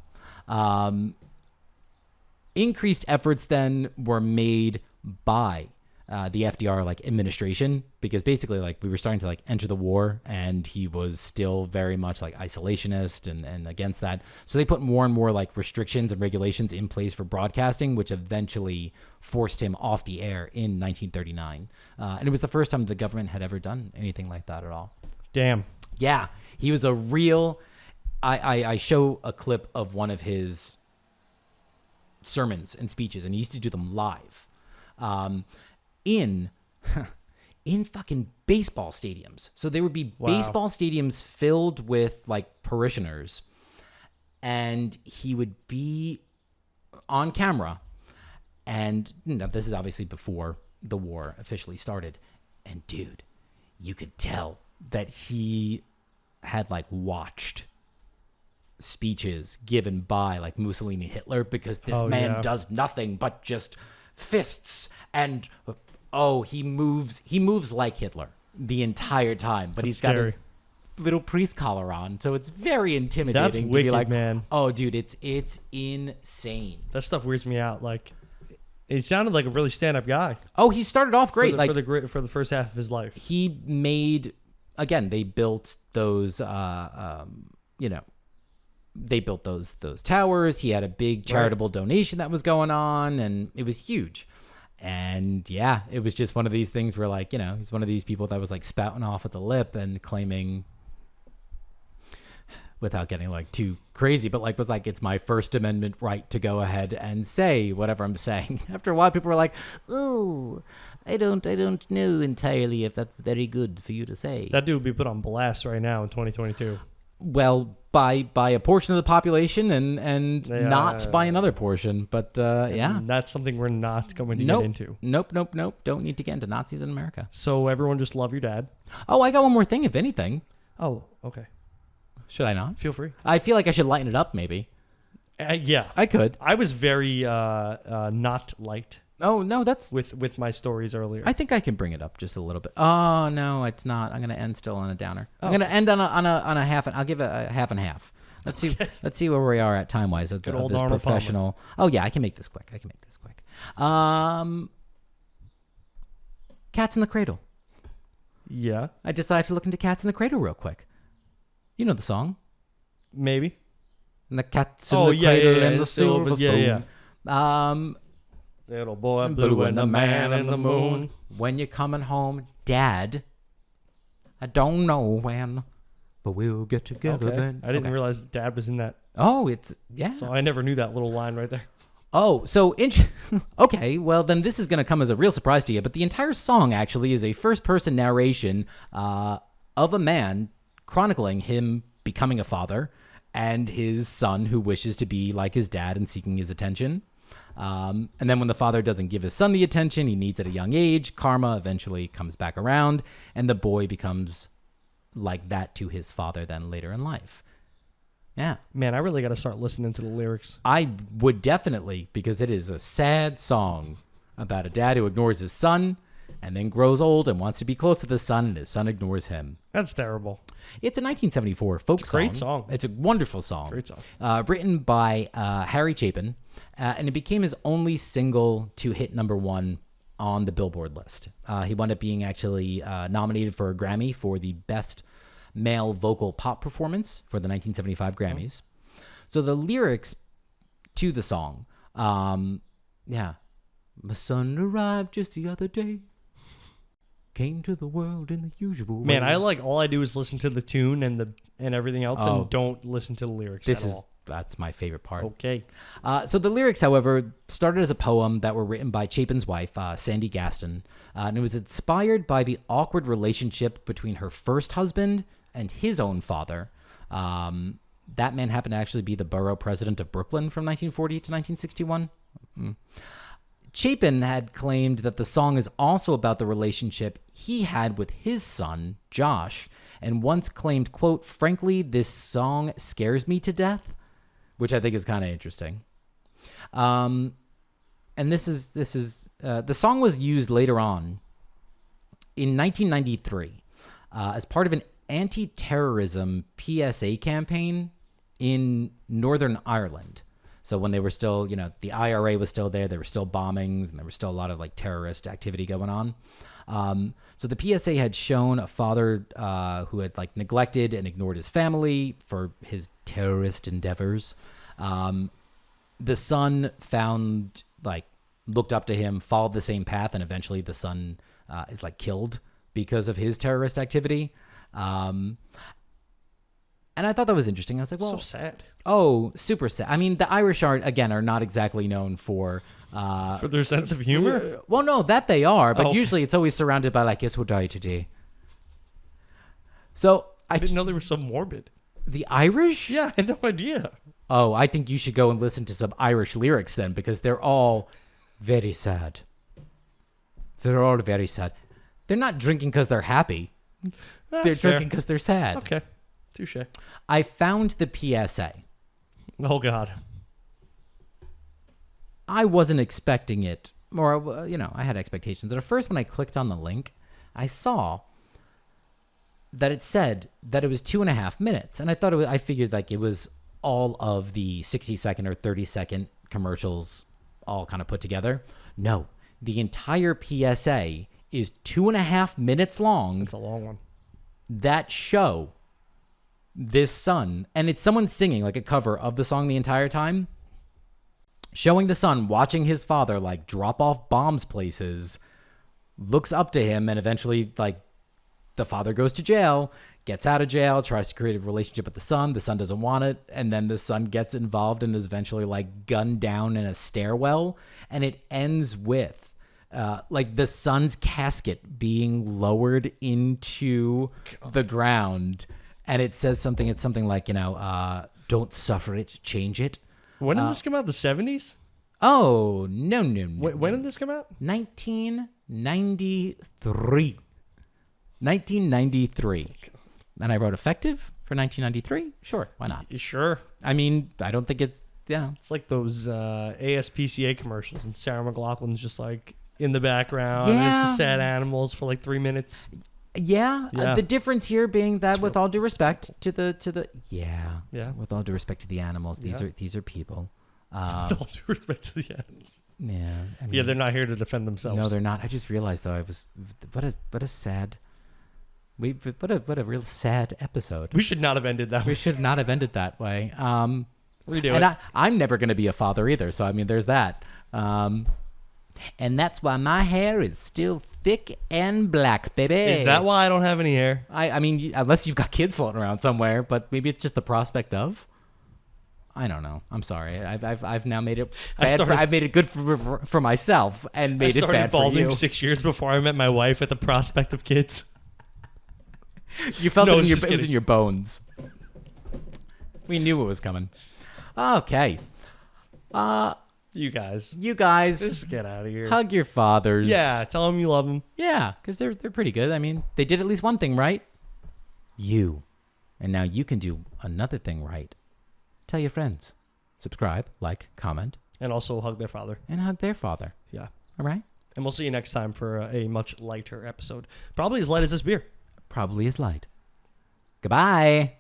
Increased efforts then were made by the FDR administration, because basically we were starting to enter the war, and he was still very much isolationist and against that. So they put more and more restrictions and regulations in place for broadcasting, which eventually forced him off the air in 1939. And it was the first time the government had ever done anything like that at all. Damn. Yeah, he was a real. I show a clip of one of his sermons and speeches, and he used to do them live. In fucking baseball stadiums. So there would be baseball stadiums filled with parishioners, and he would be on camera. And this is obviously before the war officially started. And dude, you could tell that he had watched speeches given by Mussolini, Hitler, because this man does nothing but just fists and he moves like Hitler the entire time, but he's got his little priest collar on, so it's very intimidating. That's to wicked, be man. Oh, dude, it's insane. That stuff weirds me out. He sounded like a really stand-up guy. Oh, he started off great. For the first half of his life. He made, again, they built those, they built those towers. He had a big charitable donation that was going on, and it was huge. And yeah, it was just one of these things where he's one of these people that was spouting off at the lip and claiming, without getting too crazy, but was it's my First Amendment right to go ahead and say whatever I'm saying. After a while, people were like, "Oh, I don't know entirely if that's very good for you to say." That dude would be put on blast right now in 2022. Well, by a portion of the population and not by another portion, but yeah. And that's something we're not going to get into. Nope. Don't need to get into Nazis in America. So everyone just love your dad. Oh, I got one more thing, if anything. Oh, okay. Should I not? Feel free. I feel like I should lighten it up, maybe. Yeah. I could. I was very not liked Oh no, that's. with my stories earlier. I think I can bring it up just a little bit. Oh no, it's not. I'm gonna end still on a downer. Oh. I'm gonna end on a half. I'll give it a half and half. Let's see. Let's see where we are at time wise of this Arnold professional. Palmer. Oh yeah, I can make this quick. Cats in the Cradle. Yeah, I decided to look into Cats in the Cradle real quick. You know the song. maybe. And the cats in the cradle and the silver spoon. Little boy blue and the man in the moon. When you're coming home, Dad. I don't know when, but we'll get together then. I didn't realize Dad was in that. Oh, it's yeah. So I never knew that little line right there. Oh, so okay. Well, then this is going to come as a real surprise to you. But the entire song actually is a first-person narration of a man chronicling him becoming a father and his son who wishes to be like his dad and seeking his attention. And then when the father doesn't give his son the attention he needs at a young age, karma eventually comes back around, and the boy becomes like that to his father then later in life. Yeah. Man, I really got to start listening to the lyrics. I would definitely, because it is a sad song about a dad who ignores his son and then grows old and wants to be close to the son, and his son ignores him. That's terrible. It's a 1974 folk song. Great song. It's a wonderful song. Great song. Written by Harry Chapin, and it became his only single to hit #1 on the Billboard list. He wound up being actually nominated for a Grammy for the best male vocal pop performance for the 1975 Grammys. So the lyrics to the song, my son arrived just the other day, came to the world in the usual way. Man, all I do is listen to the tune and everything else, and don't listen to the lyrics at all. That's my favorite part. Okay. So the lyrics, however, started as a poem that were written by Chapin's wife, Sandy Gaston, and it was inspired by the awkward relationship between her first husband and his own father. That man happened to actually be the borough president of Brooklyn from 1940 to 1961. Chapin had claimed that the song is also about the relationship he had with his son, Josh, and once claimed, quote, "Frankly, this song scares me to death," which I think is kind of interesting. And this is the song was used later on in 1993 as part of an anti-terrorism PSA campaign in Northern Ireland. So when they were still, the IRA was still there were still bombings, and there was still a lot of terrorist activity going on. So the PSA had shown a father who had neglected and ignored his family for his terrorist endeavors. The son looked up to him, followed the same path, and eventually the son is killed because of his terrorist activity. And I thought that was interesting. I was like, well, so sad. Oh, super sad. I mean, the Irish are not exactly known for their sense of humor. Well, no, that they are, but usually it's always surrounded by guess who died today. So I didn't know they were so morbid. The Irish? Yeah, I had no idea. Oh, I think you should go and listen to some Irish lyrics then, because they're all very sad. They're all very sad. They're not drinking because they're happy. They're drinking because they're sad. Okay. Touche. I found the PSA. Oh, God. I wasn't expecting it, or, I had expectations. And at first, when I clicked on the link, I saw that it said that it was 2.5 minutes. And I thought I figured it was all of the 60-second or 30-second commercials all kind of put together. No, the entire PSA is 2.5 minutes long. It's a long one. That show this son, and it's someone singing a cover of the song the entire time, showing the son watching his father drop off bombs places, looks up to him, and eventually the father goes to jail, gets out of jail, tries to create a relationship with the son doesn't want it, and then the son gets involved and is eventually gunned down in a stairwell, and it ends with the son's casket being lowered into the ground. And it says something, it's something don't suffer it, change it. When did this come out? The 70s? Oh, no. When did this come out? 1993. 1993. And I wrote effective for 1993? Sure, why not? Sure. I mean, I don't think it's yeah. It's like those ASPCA commercials, and Sarah McLachlan's just like in the background. And it's the sad animals for like 3 minutes. Yeah. The difference here being that, with all due respect to the Yeah. with all due respect to the animals, these are people. With all due respect to the animals. Yeah. I mean, Yeah, they're not here to defend themselves. No, they're not. I just realized though, what a sad. What a real sad episode. We should not have ended that way. We should not have ended that way. Redo and it. I'm never going to be a father either. So, I mean, there's that. And that's why my hair is still thick and black, baby. Is that why I don't have any hair? I mean, unless you've got kids floating around somewhere, but maybe it's just the prospect of. I don't know. I'm sorry. I've now made it bad. I've made it good for myself and made it bad for you. I started balding 6 years before I met my wife at the prospect of kids. You felt it was in your bones. We knew it was coming. Okay. You guys. Just get out of here. Hug your fathers. Yeah, tell them you love them. Yeah, because they're pretty good. I mean, they did at least one thing right. And now you can do another thing right. Tell your friends. Subscribe, like, comment. And also hug their father. And hug their father. Yeah. All right? And we'll see you next time for a much lighter episode. Probably as light as this beer. Probably as light. Goodbye.